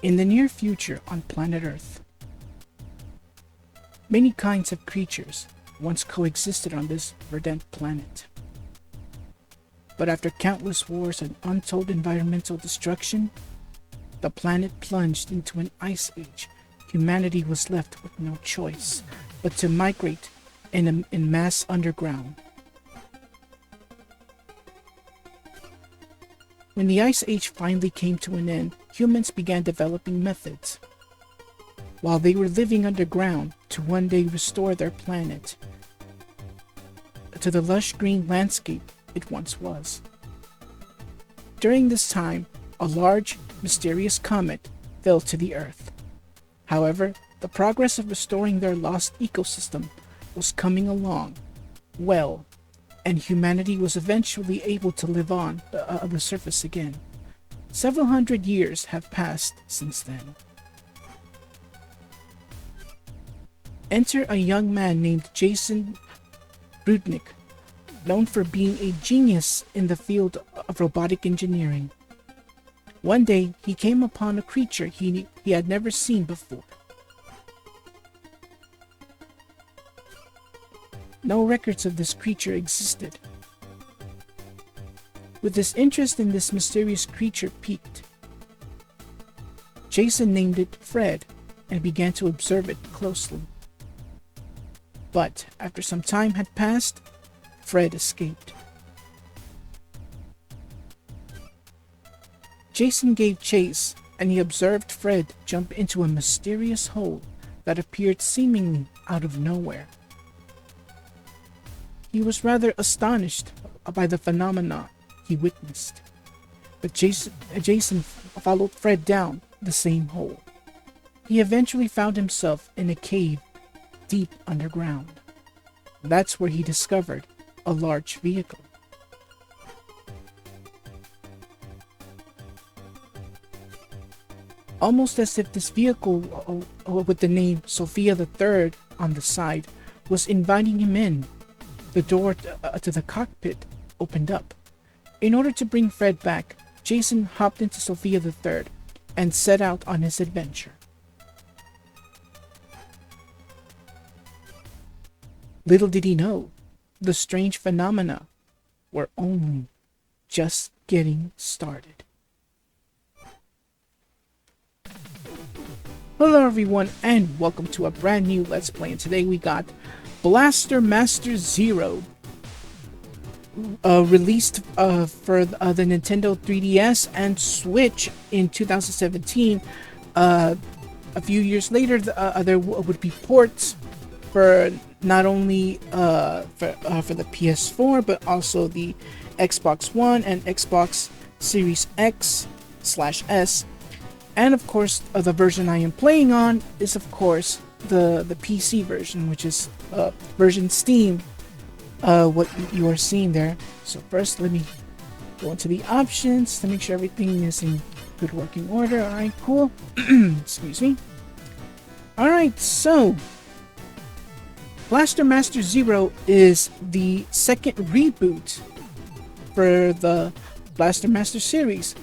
In the near future on planet Earth, many kinds of creatures once coexisted on this verdant planet. But after countless wars and untold environmental destruction, the planet plunged into an ice age. Humanity was left with no choice but to migrate in mass underground. When the ice age finally came to an end, humans began developing methods, while they were living underground, to one day restore their planet to the lush green landscape it once was. During this time, a large, mysterious comet fell to the Earth. However, the progress of restoring their lost ecosystem was coming along well, and humanity was eventually able to live on the surface again. Several hundred years have passed since then. Enter a young man named Jason Rudnick, known for being a genius in the field of robotic engineering. One day, he came upon a creature he had never seen before. No records of this creature existed. With his interest in this mysterious creature piqued, Jason named it Fred and began to observe it closely. But after some time had passed, Fred escaped. Jason gave chase, and he observed Fred jump into a mysterious hole that appeared seemingly out of nowhere. He was rather astonished by the phenomena he witnessed, but Jason followed Fred down the same hole. He eventually found himself in a cave deep underground. That's where he discovered a large vehicle. Almost as if this vehicle, with the name Sophia the Third on the side, was inviting him in. The door to the cockpit opened up. In order to bring Fred back, Jason hopped into Sophia the Third and set out on his adventure. Little did he know, the strange phenomena were only just getting started. Hello everyone, and welcome to a brand new Let's Play, and today we got Blaster Master Zero, released for the Nintendo 3DS and Switch in 2017. A few years later, there would be ports for not only for the PS4, but also the Xbox One and Xbox Series X/S. And of course, the version I am playing on is, of course, the PC version, which is version Steam, what you are seeing there. So first, let me go into the options to make sure everything is in good working order. Alright, cool. Excuse me. Alright, so Blaster Master Zero is the second reboot for the Blaster Master series.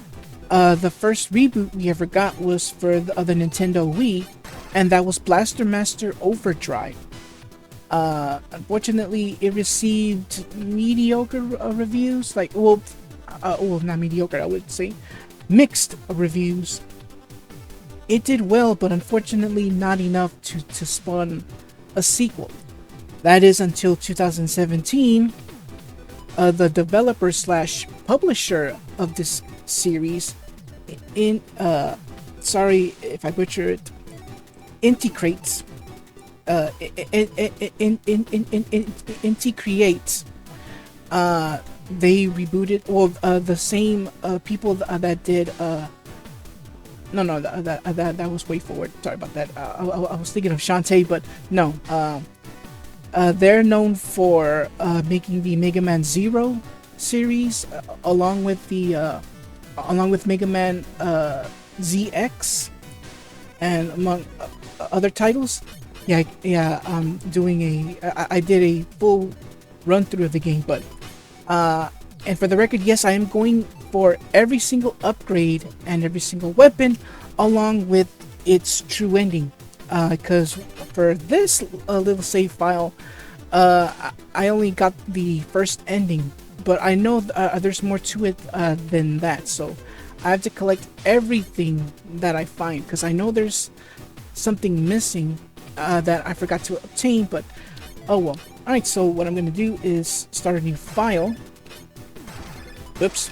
The first reboot we ever got was for the Nintendo Wii, and that was Blaster Master Overdrive. Unfortunately, it received mediocre reviews, well, not mediocre, I would say, mixed reviews. It did well, but unfortunately not enough to spawn a sequel. That is until 2017, the developer / publisher of this series, sorry if I butcher it, Integrates, they rebooted, the same people that did, that was Way Forward, sorry about that, I was thinking of Shantae, but no, they're known for making the Mega Man Zero series, along with Mega Man ZX, and among other titles. I did a full run through of the game, but and for the record, yes, I am going for every single upgrade and every single weapon along with its true ending. Because for this little save file, I only got the first ending, but I know there's more to it than that. So I have to collect everything that I find, because I know there's something missing that I forgot to obtain, but oh well. Alright, so what I'm going to do is start a new file. Oops.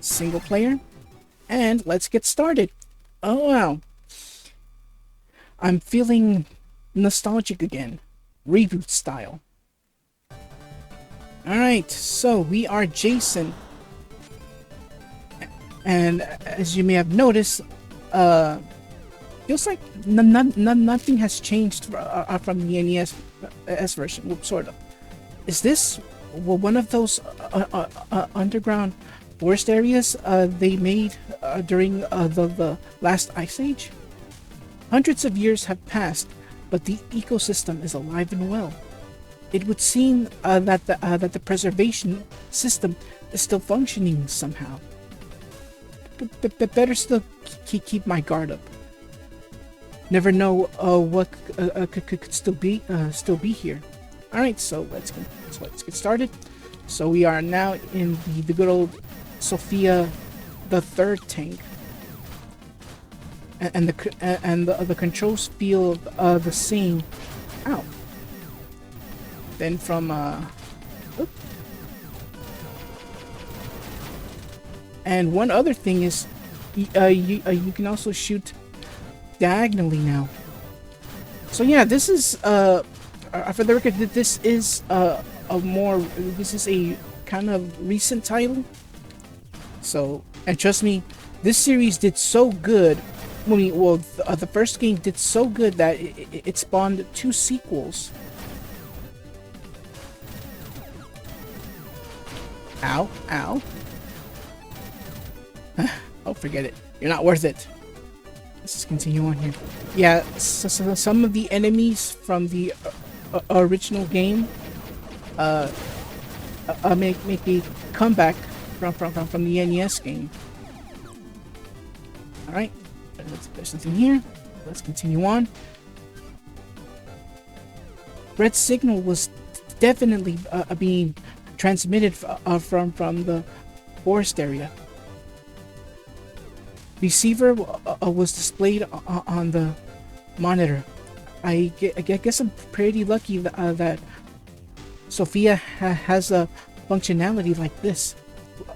Single player. And let's get started. Oh wow. I'm feeling nostalgic again. Reboot style. Alright, so we are Jason. And as you may have noticed, feels like nothing has changed from the NES version. Well, sort of. Is this one of those underground forest areas they made during the last ice age? Hundreds of years have passed, but the ecosystem is alive and well. It would seem that the preservation system is still functioning somehow. But better still keep my guard up. Never know what could still be here. All right, so let's get started. So we are now in the good old Sophia the third tank, and the controls feel the same. Ow. Then from and one other thing is you can also shoot diagonally now. So yeah, this is for the record, this is this is a kind of recent title. So, and trust me, this series did so good. Well, the first game did so good that it spawned 2 sequels. Ow, ow. Oh, forget it. You're not worth it. Let's just continue on here. Yeah, so some of the enemies from the original game make a comeback from the NES game. All right, there's something here. Let's continue on. Red signal was definitely being transmitted from the forest area. Receiver was displayed on the monitor. I guess I'm pretty lucky that Sophia has a functionality like this.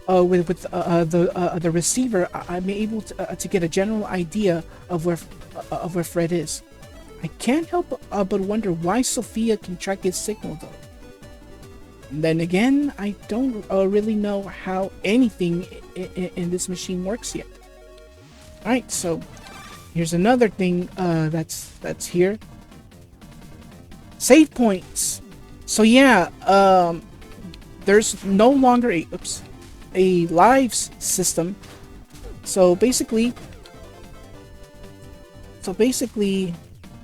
With the receiver, I'm able to get a general idea of where Fred is. I can't help but wonder why Sophia can track his signal though. And then again, I don't really know how anything in this machine works yet. Alright, so here's another thing that's here. Save points. So yeah, there's no longer a lives system. So basically,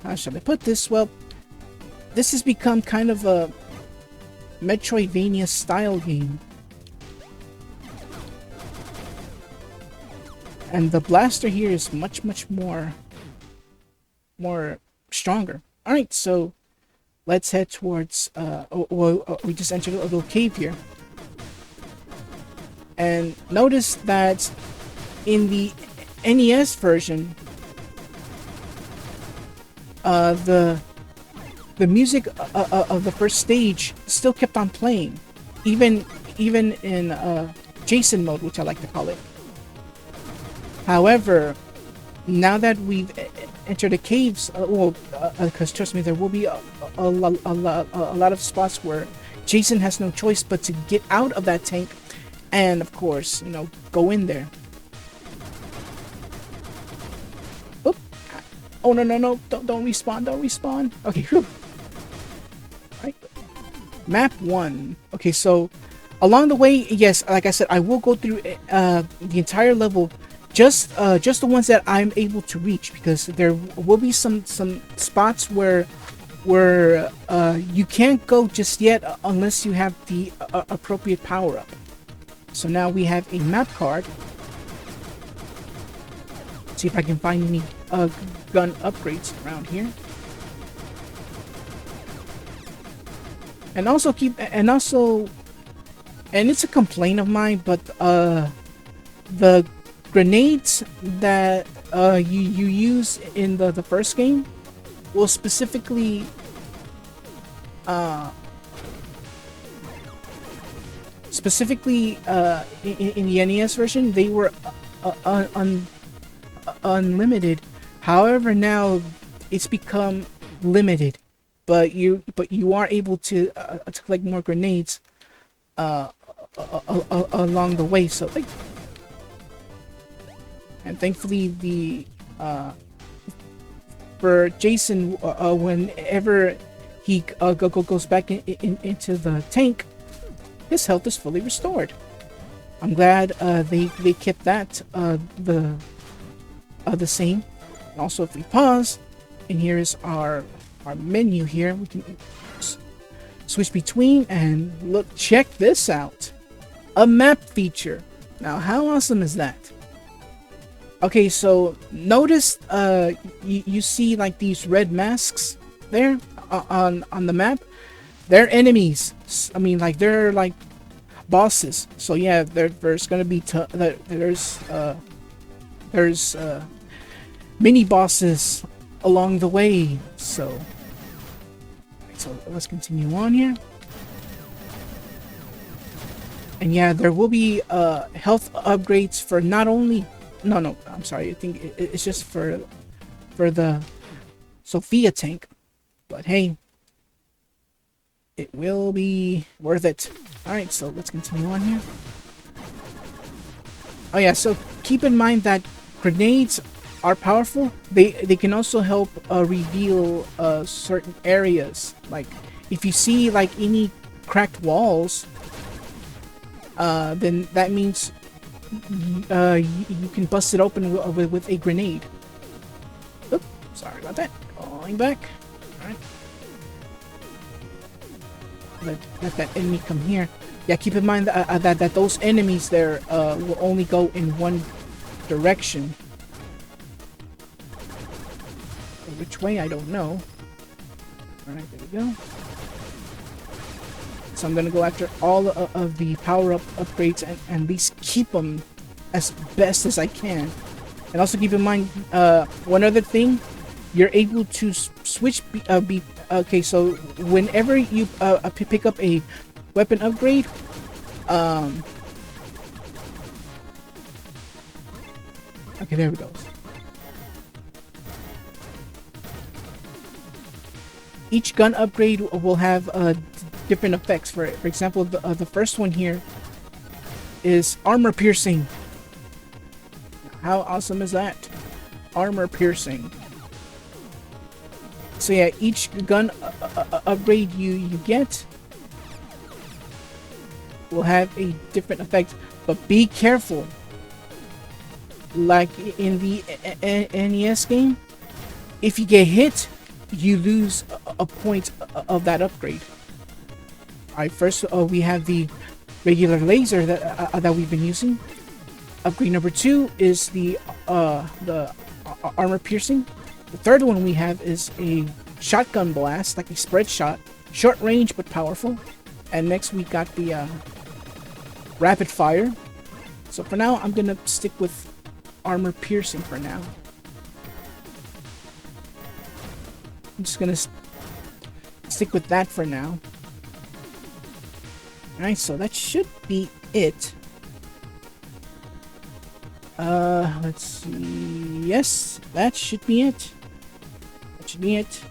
how should I put this? Well, this has become kind of a Metroidvania style game. And the blaster here is much more stronger. Alright, so let's head towards we just entered a little cave here. And notice that in the NES version, the music of the first stage still kept on playing, even in Jason mode, which I like to call it. However, now that we've entered the caves, because trust me, there will be a lot of spots where Jason has no choice but to get out of that tank, and of course, you know, go in there. Oop. Oh no! Don't respawn! Okay, whew. Right. Map 1. Okay, so along the way, yes, like I said, I will go through the entire level. Just the ones that I'm able to reach, because there will be some spots where you can't go just yet unless you have the appropriate power up. So now we have a map card. See if I can find any gun upgrades around here. And also and it's a complaint of mine, but the grenades that you use in the first game will specifically in the NES version, they were unlimited. However, now it's become limited, but you are able to collect more grenades along the way. So like, and thankfully the for Jason, whenever he goes back into the tank, his health is fully restored. I'm glad they kept that the same. And also, if we pause, and here is our menu here, we can switch between and look. Check this out, a map feature. Now, how awesome is that? Okay, so notice you see like these red masks there on the map. They're enemies. I mean, like, they're like bosses. So yeah, there's gonna be there's mini bosses along the way. So let's continue on here. And yeah, there will be health upgrades for not only I'm sorry, I think it's just for the Sophia tank, but hey, it will be worth it. Alright, so let's continue on here. Oh yeah, so keep in mind that grenades are powerful. They can also help reveal certain areas. Like, if you see like any cracked walls, then that means you can bust it open with a grenade. Oops, sorry about that. Going back. Alright. Let that enemy come here. Yeah, keep in mind that those enemies there will only go in one direction. Which way, I don't know. Alright, there we go. So I'm gonna go after all of the power-up upgrades and at least keep them as best as I can. And also keep in mind, one other thing, you're able to switch okay, so whenever you pick up a weapon upgrade, okay, there we go. Each gun upgrade will have different effects. For example, the first one here is armor piercing. How awesome is that? Armor piercing. So yeah, each gun upgrade you get will have a different effect, but be careful. Like in the NES game, if you get hit, you lose a point of that upgrade. Alright, first we have the regular laser that we've been using. Upgrade number 2 is the armor piercing. The third one we have is a shotgun blast, like a spread shot, short range but powerful. And next we got the rapid fire. So for now, I'm gonna stick with armor piercing for now. I'm just gonna stick with that for now. Alright, so that should be it. Let's see. Yes, that should be it. That should be it.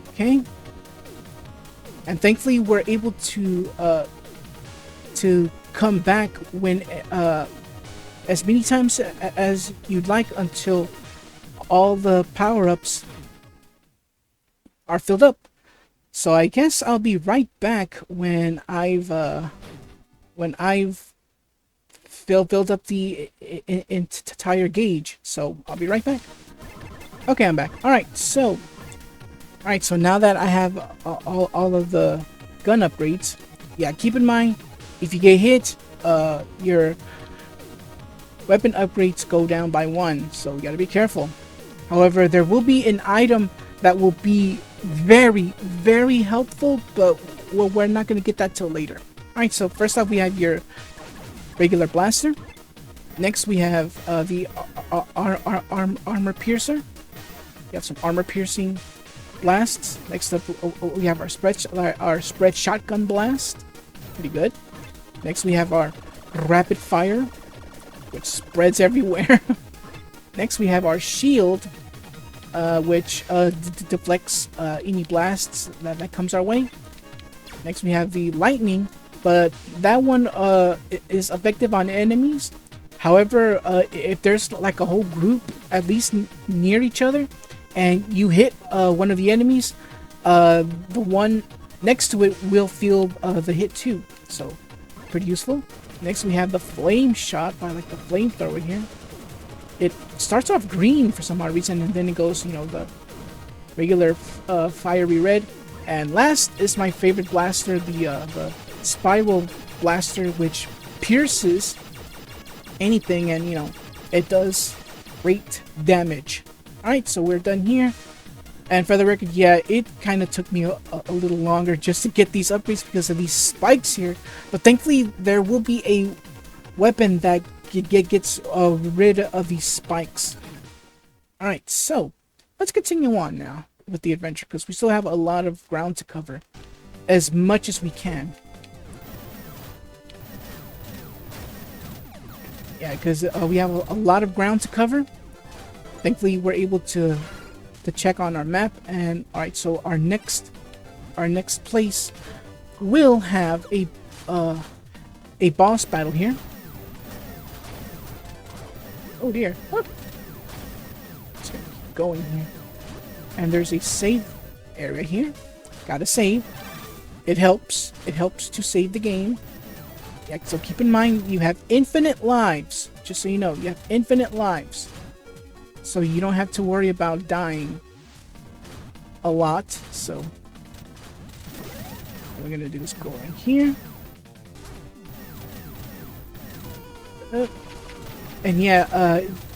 Okay. And thankfully, we're able to come back when as many times as you'd like until all the power-ups are filled up. So I guess I'll be right back when I've filled up the entire gauge. So I'll be right back. Okay, I'm back. All right, so now that I have all of the gun upgrades, yeah, keep in mind, if you get hit, your weapon upgrades go down by 1, so you gotta be careful. However, there will be an item that will be very, very helpful, but we're not gonna get that till later. Alright, so first off we have your regular blaster. Next we have the armor piercer. We have some armor piercing blasts. Next up we have our spread shotgun blast. Pretty good. Next we have our rapid fire, which spreads everywhere. Next we have our shield, which deflects any blasts that comes our way. Next we have the lightning, but that one is effective on enemies. However, if there's like a whole group at least near each other and you hit one of the enemies, the one next to it will feel the hit too, so pretty useful. Next we have the flame shot by like the flamethrower here. It starts off green for some odd reason, and then it goes, you know, the regular fiery red. And last is my favorite blaster, the spiral blaster, which pierces anything, and you know, it does great damage. Alright, so we're done here. And for the record, yeah, it kind of took me a little longer just to get these upgrades because of these spikes here. But thankfully, there will be a weapon that gets rid of these spikes. Alright, so let's continue on now with the adventure because we still have a lot of ground to cover as much as we can. Yeah, because we have a lot of ground to cover. Thankfully, we're able to check on our map. And alright, so our next place will have a boss battle here. Oh dear. What? Let's keep going here. And there's a save area here. Gotta save. It helps. It helps to save the game. Yeah, so keep in mind you have infinite lives. Just so you know, you have infinite lives. So you don't have to worry about dying a lot. So what we're gonna do is go in here. And yeah,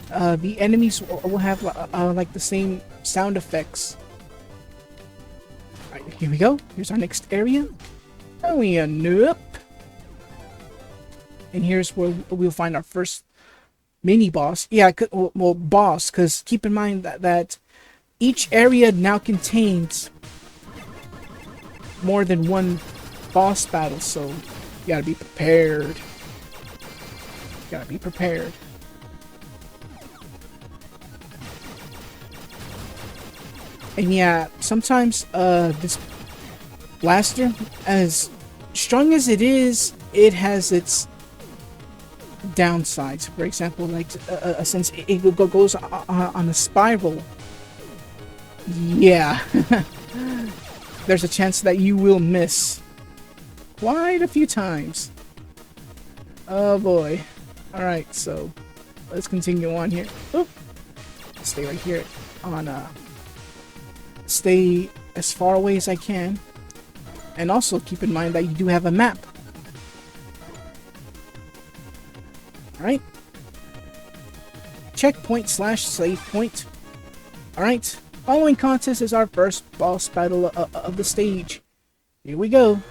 the enemies will have like the same sound effects. Alright, here we go. Here's our next area. Oh yeah, nope. And here's where we'll find our first mini boss. Yeah, well, boss, because keep in mind that each area now contains more than one boss battle, so you gotta be prepared. You gotta be prepared. And yeah, sometimes this blaster, as strong as it is, it has its downsides. For example, like since it goes on a spiral, yeah, there's a chance that you will miss quite a few times. Oh boy. Alright, so let's continue on here. Oop. Stay right here on stay as far away as I can, and also keep in mind that you do have a map. Alright, checkpoint / save point. Alright, following contest is our first boss battle of the stage. Here we go.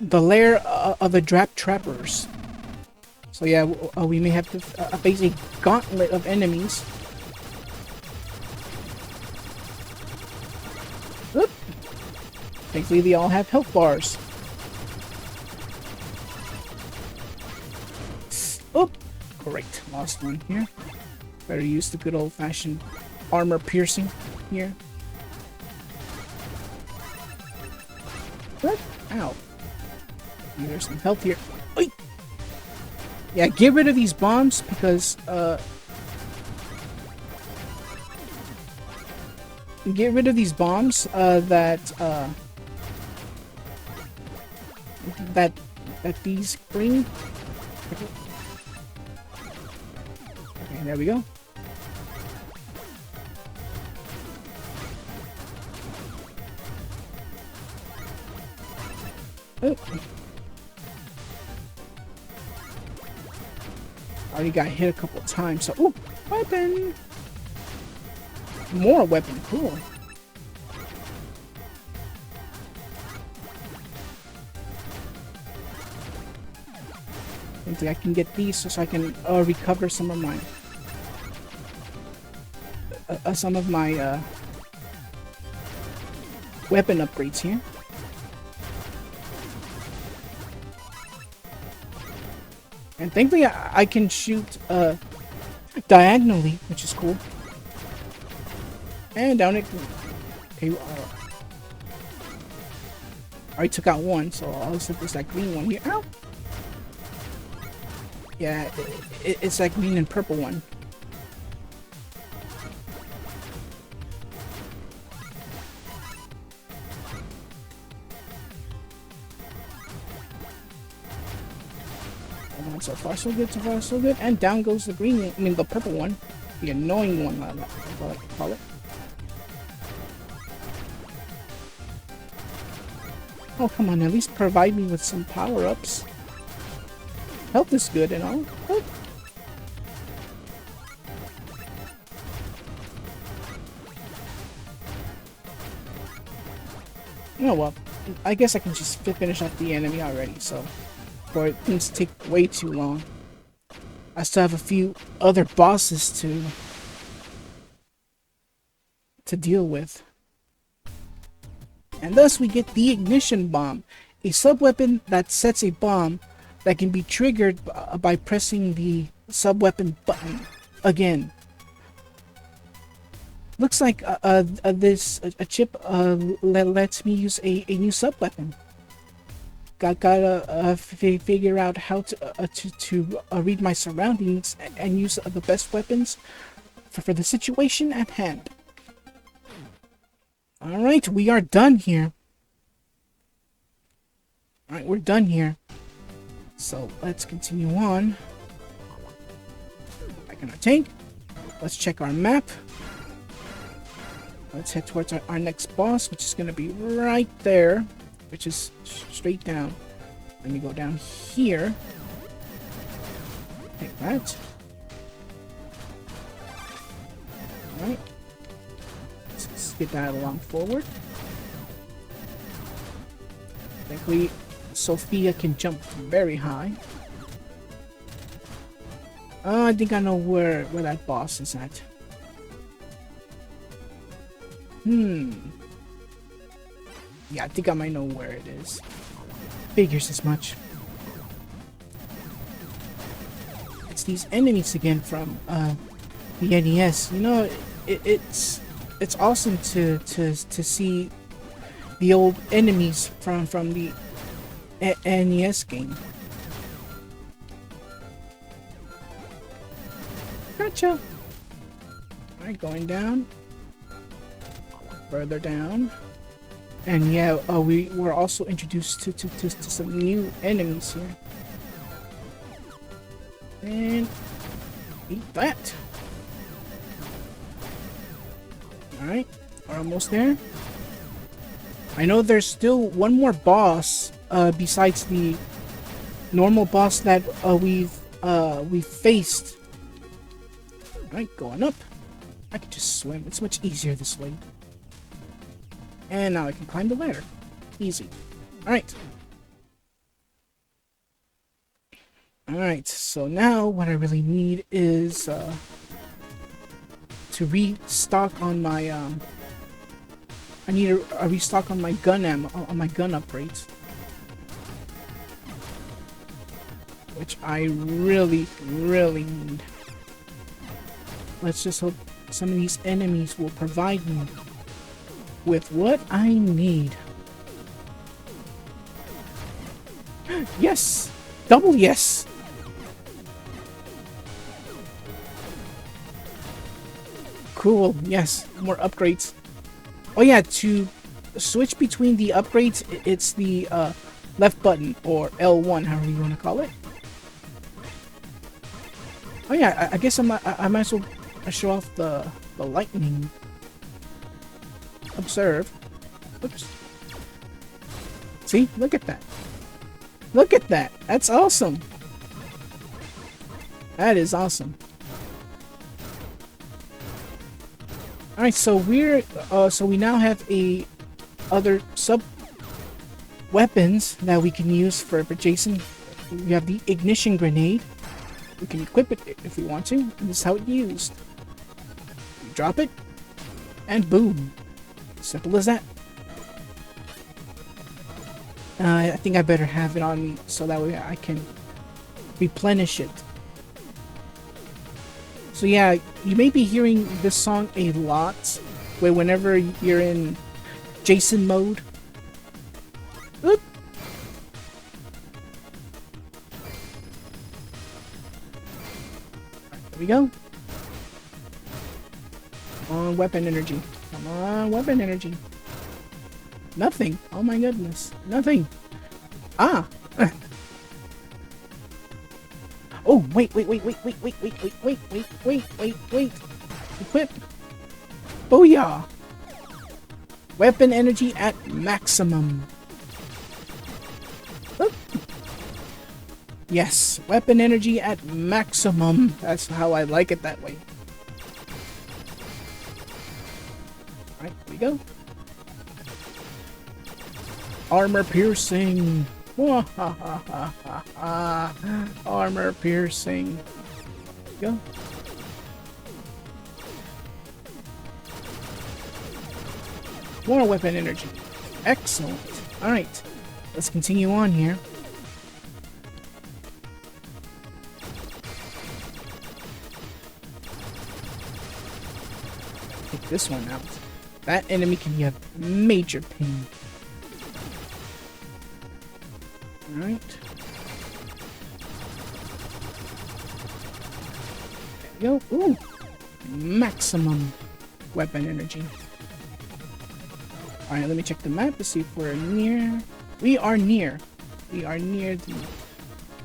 The lair of the trappers. So yeah, we may have to face a gauntlet of enemies. Oop. Thankfully, they all have health bars. Oh, great. Lost one here. Better use the good old-fashioned armor piercing here. What? Ow. There's some health here. Oy! Yeah, get rid of these bombs because, get rid of these bombs that these bring. Okay, there we go. Oh. Already got hit a couple times, so... Ooh! Weapon! More weapon, cool. I think I can get these so I can recover some of my... weapon upgrades here. And thankfully I can shoot diagonally, which is cool. And down it. Okay, I already took out one, so I'll set this that green one here. Ow! Yeah, it's that green and purple one. So far so good, so far so good. And down goes the green one, I mean the purple one. The annoying one, I like to call it. Oh, come on, at least provide me with some power-ups. Health is good and all. Oh. Oh well, I guess I can just finish off the enemy already, so... Or things take way too long. I still have a few other bosses to deal with. And thus we get the ignition bomb, a sub-weapon that sets a bomb that can be triggered by pressing the sub-weapon button again. Looks like this chip lets me use a new sub-weapon. Gotta figure out how to read my surroundings and use the best weapons for the situation at hand. Alright, we are done here. Alright, we're done here. So, let's continue on. Back in our tank. Let's check our map. Let's head towards our next boss, which is going to be right there. Which is straight down. Let me go down here. Take that. Alright. Let's get that along forward. Thankfully, Sophia can jump very high. I think I know where that boss is at. Yeah, I think I might know where it is. Figures as much. It's these enemies again from the NES. You know, it's awesome to see the old enemies from the NES game. Gotcha. Alright, going down. Further down. And yeah, we were also introduced to some new enemies here. And eat that. Alright, we're almost there. I know there's still one more boss besides the normal boss that we've faced. Alright, going up. I can just swim. It's much easier this way. And now I can climb the ladder. Easy. Alright. Alright, so now what I really need is to restock on my I need a restock on my gun ammo, on my gun upgrades. Which I really need. Let's just hope some of these enemies will provide me with what I need. Yes! Double yes! Cool, yes, more upgrades. Oh yeah, to switch between the upgrades, it's the left button, or L1, however you want to call it. Oh yeah, I guess I might as well show off the lightning. Observe. Oops. See? Look at that. Look at that. That's awesome. That is awesome. All right, so we now have a other sub weapons that we can use for Jason. We have the ignition grenade. We can equip it if we want to. And this is how it's used. You drop it, and boom. Simple as that. I think I better have it on me so that way I can replenish it. So yeah, you may be hearing this song a lot whenever you're in Jason mode. Oop. There we go. Come on, weapon energy. Come on, weapon energy. Nothing. Oh my goodness. Nothing. Ah. Oh, wait. Equip. Booyah. Weapon energy at maximum. Oop. Yes, weapon energy at maximum. That's how I like it that way. Alright, here we go. Armor piercing. Armor piercing. Go. More weapon energy. Excellent. Alright. Let's continue on here. Take this one out. That enemy can be a major pain. Alright. There we go. Ooh. Maximum weapon energy. Alright, let me check the map to see if we're near. We are near. We are near the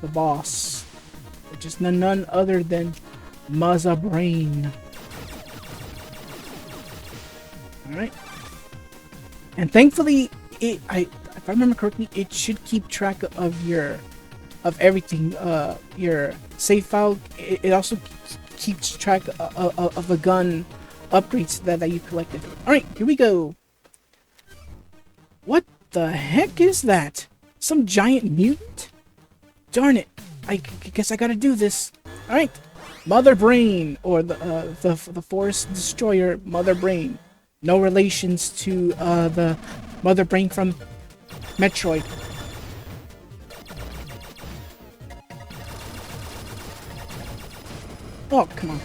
boss. Which is none other than Maza Brain. Alright. And thankfully, if I remember correctly, it should keep track of everything. Your save file. It also keeps track of the gun upgrades that you collected. Alright, here we go. What the heck is that? Some giant mutant? Darn it. I guess I gotta do this. Alright. Mother Brain, or the Forest Destroyer Mother Brain. No relations to the Mother Brain from Metroid. Oh, come on.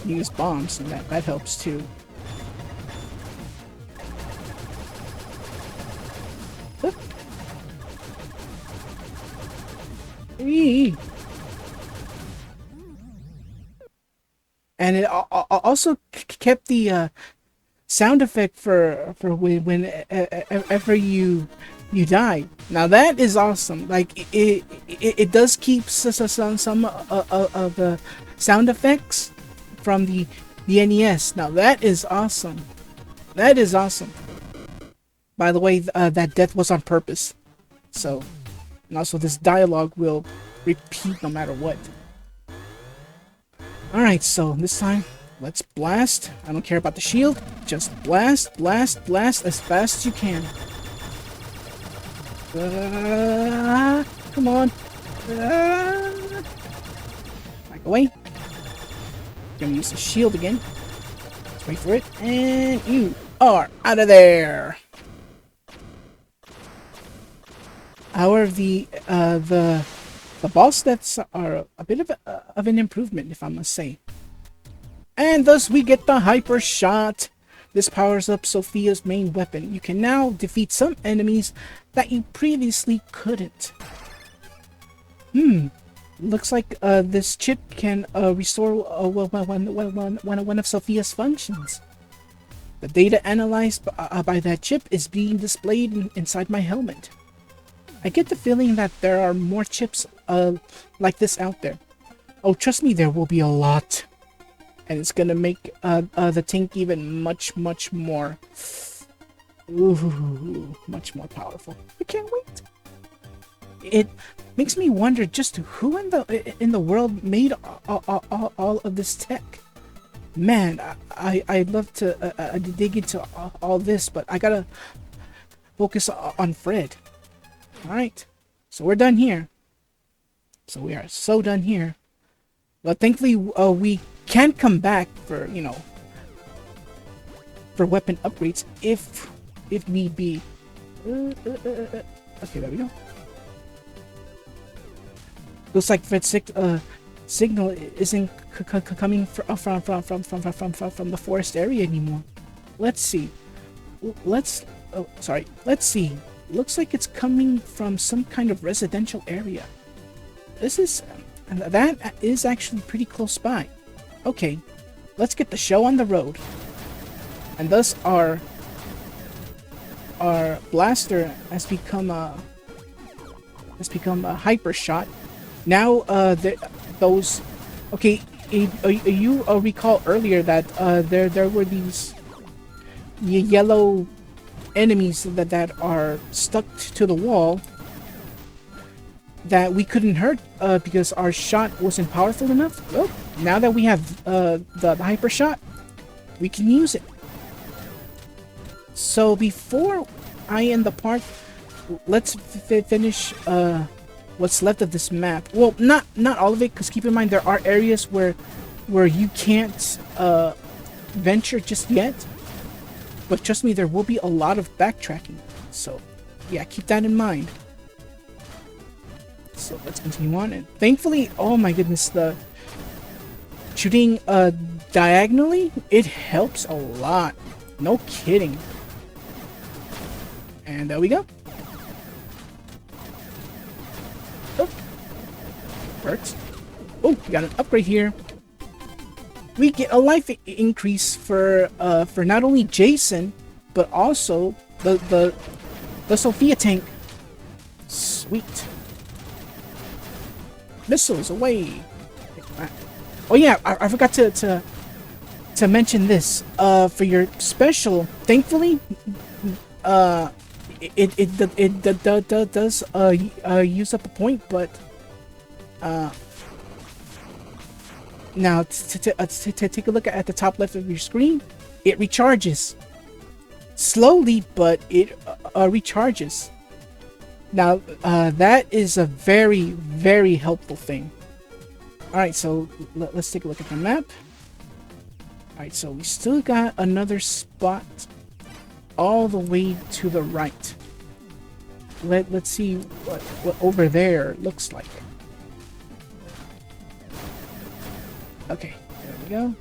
Use bombs, and that helps too. Oop. Eee. And it also kept the sound effect for whenever you die. Now that is awesome. Like it does keep some of the sound effects from the NES. Now that is awesome. That is awesome. By the way, that death was on purpose. So, and also this dialogue will repeat no matter what. Alright, so this time, let's blast. I don't care about the shield. Just blast, blast, blast as fast as you can. Come on. Back away. Gonna use the shield again. Let's wait for it. And you are out of there. However, the boss deaths are a bit of an improvement, if I must say. And thus we get the Hyper Shot. This powers up Sophia's main weapon. You can now defeat some enemies that you previously couldn't. Looks like this chip can restore one of Sophia's functions. The data analyzed by that chip is being displayed inside my helmet. I get the feeling that there are more chips like this out there. Oh, trust me, there will be a lot. And it's gonna make the tank even much more Ooh, much more powerful. I can't wait. It makes me wonder just who in the world made all of this tech. Man, I'd love to dig into all this, but I gotta focus on Fred. All right, so we're done here. So we are so done here. But thankfully, we can come back for for weapon upgrades if need be. Okay, there we go. Looks like Fred's signal isn't coming from the forest area anymore. Let's see. Let's see. Looks like it's coming from some kind of residential area. That is actually pretty close by. Okay, let's get the show on the road. And thus our blaster has become a hyper shot. Now those okay, you recall earlier that there were these yellow enemies that are stuck to the wall that we couldn't hurt because our shot wasn't powerful enough. Well, now that we have the hyper shot, we can use it. So before I end the part, let's finish what's left of this map. Well, not all of it, because keep in mind there are areas where you can't venture just yet. But trust me, there will be a lot of backtracking. So yeah, keep that in mind. So let's continue on. And thankfully, oh my goodness, the shooting diagonally, it helps a lot. No kidding. And there we go. Oh, works. Oh, we got an upgrade here. We get a life increase for not only Jason, but also the Sophia tank. Sweet. Missiles away. Oh yeah, I forgot to mention this. For your special, thankfully, it does use up a point, but now to take a look at the top left of your screen, it recharges slowly, but it recharges. Now that is a very, very helpful thing. Alright, so let's take a look at the map. Alright, so we still got another spot all the way to the right. Let's see what over there looks like. Okay, there we go.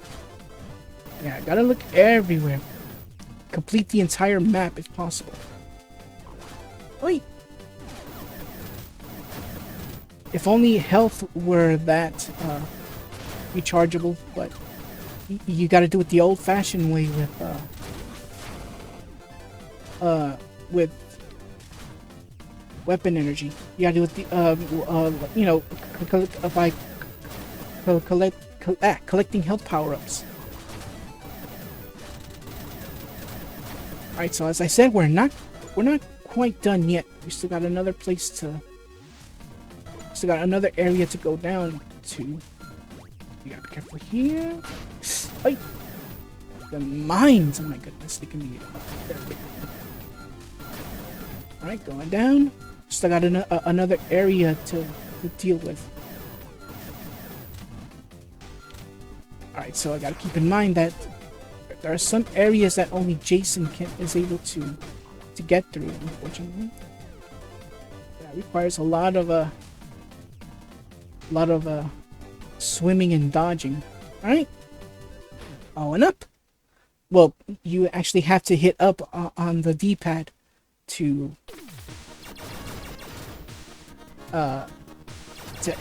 Yeah, gotta look everywhere. Complete the entire map if possible. Wait. If only health were that rechargeable, but you gotta do it the old-fashioned way with weapon energy. You gotta do it by collecting health power-ups. Alright, so as I said, we're not quite done yet. We still got another place to got another area to go down to. You gotta be careful here. Ay! The mines, oh my goodness, they can be very big. Alright, going down. Still got another area to deal with. Alright, so I gotta keep in mind that there are some areas that only Jason is able to get through, unfortunately. That requires a lot of swimming and dodging. Alright. Oh, and up. Well, you actually have to hit up on the D-pad to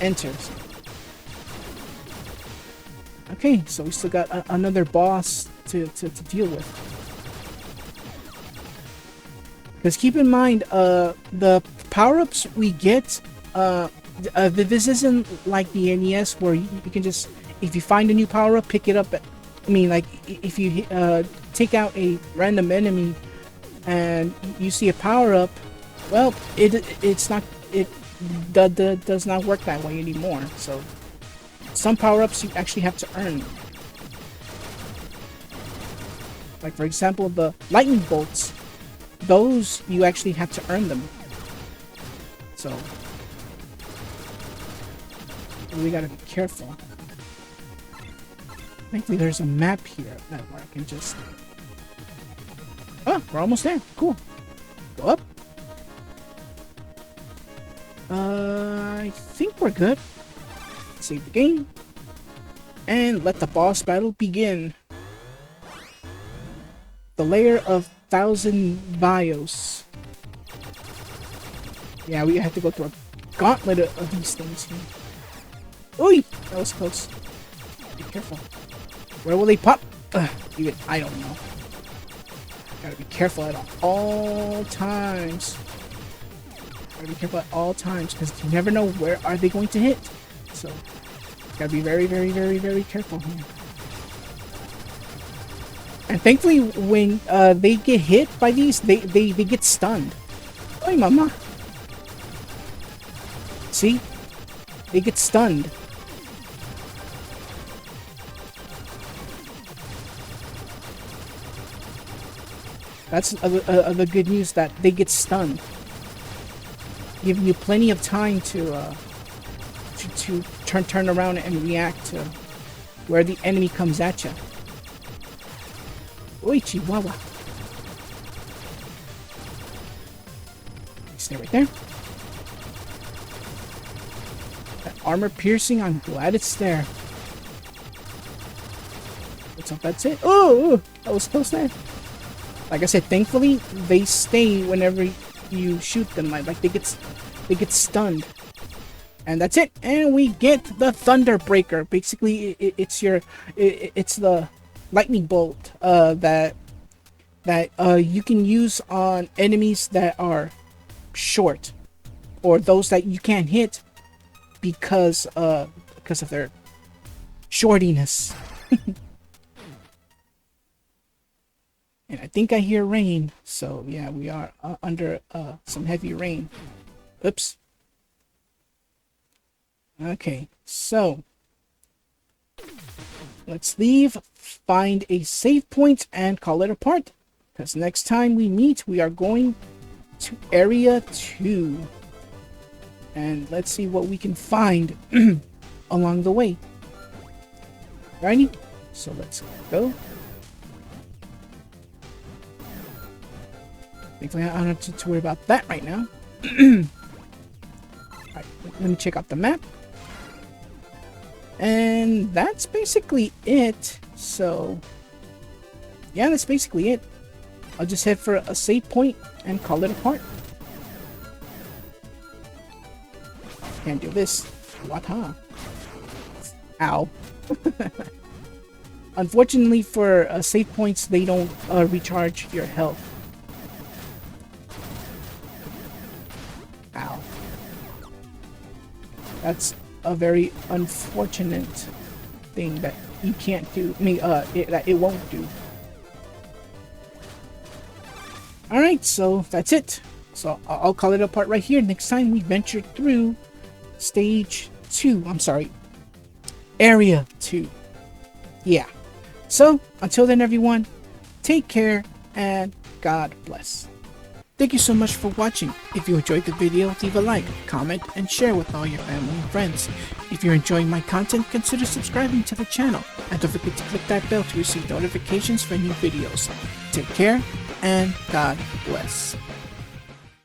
enter. Okay, so we still got another boss to deal with. Because keep in mind, the power-ups we get, this isn't like the NES where you can just, if you find a new power-up, pick it up. I mean, like, if you take out a random enemy, and you see a power-up, well, it's not, it does not work that way anymore. So some power-ups you actually have to earn. Like, for example, the lightning bolts, those you actually have to earn them. So we gotta be careful. Thankfully there's a map here that where I can just... Oh, we're almost there. Cool. Go up. I think we're good. Save the game. And let the boss battle begin. The layer of 1,000 bios. Yeah, we have to go through a gauntlet of these things here. Oi! That was close. Be careful. Where will they pop? Even I don't know. Gotta be careful at all times. Gotta be careful at all times, because you never know where are they going to hit. So, gotta be very, very, very, very careful here. And thankfully, when they get hit by these, they get stunned. Oi, mama. See? They get stunned. That's the good news, that they get stunned, giving you plenty of time to turn around and react to where the enemy comes at you. Oi, Chihuahua! Stay right there. That armor piercing, I'm glad it's there. What's up? That's it. Oh, that was close there. Like I said, thankfully they stay whenever you shoot them. Like they get stunned, and that's it. And we get the Thunder Breaker. Basically, it's the lightning bolt that you can use on enemies that are short, or those that you can't hit because of their shortiness. And I think I hear rain, so yeah, we are under some heavy rain. Oops. Okay, so let's leave, find a save point, and call it a part. Because next time we meet, we are going to Area 2. And let's see what we can find along the way. Alrighty, so let's go. Thankfully, I don't have to worry about that right now. Alright, let me check out the map. And that's basically it. So, yeah, that's basically it. I'll just head for a save point and call it a part. Can't do this. What, huh? Ow. Unfortunately for save points, they don't recharge your health. Ow. That's a very unfortunate thing that you can't do. I mean, that it won't do. Alright, so that's it. So I'll call it a part right here. Next time we venture through stage 2. I'm sorry. Area 2. Yeah. So, until then, everyone, take care and God bless. Thank you so much for watching. If you enjoyed the video, leave a like, comment, and share with all your family and friends. If you're enjoying my content, consider subscribing to the channel. And don't forget to click that bell to receive notifications for new videos. Take care, and God bless.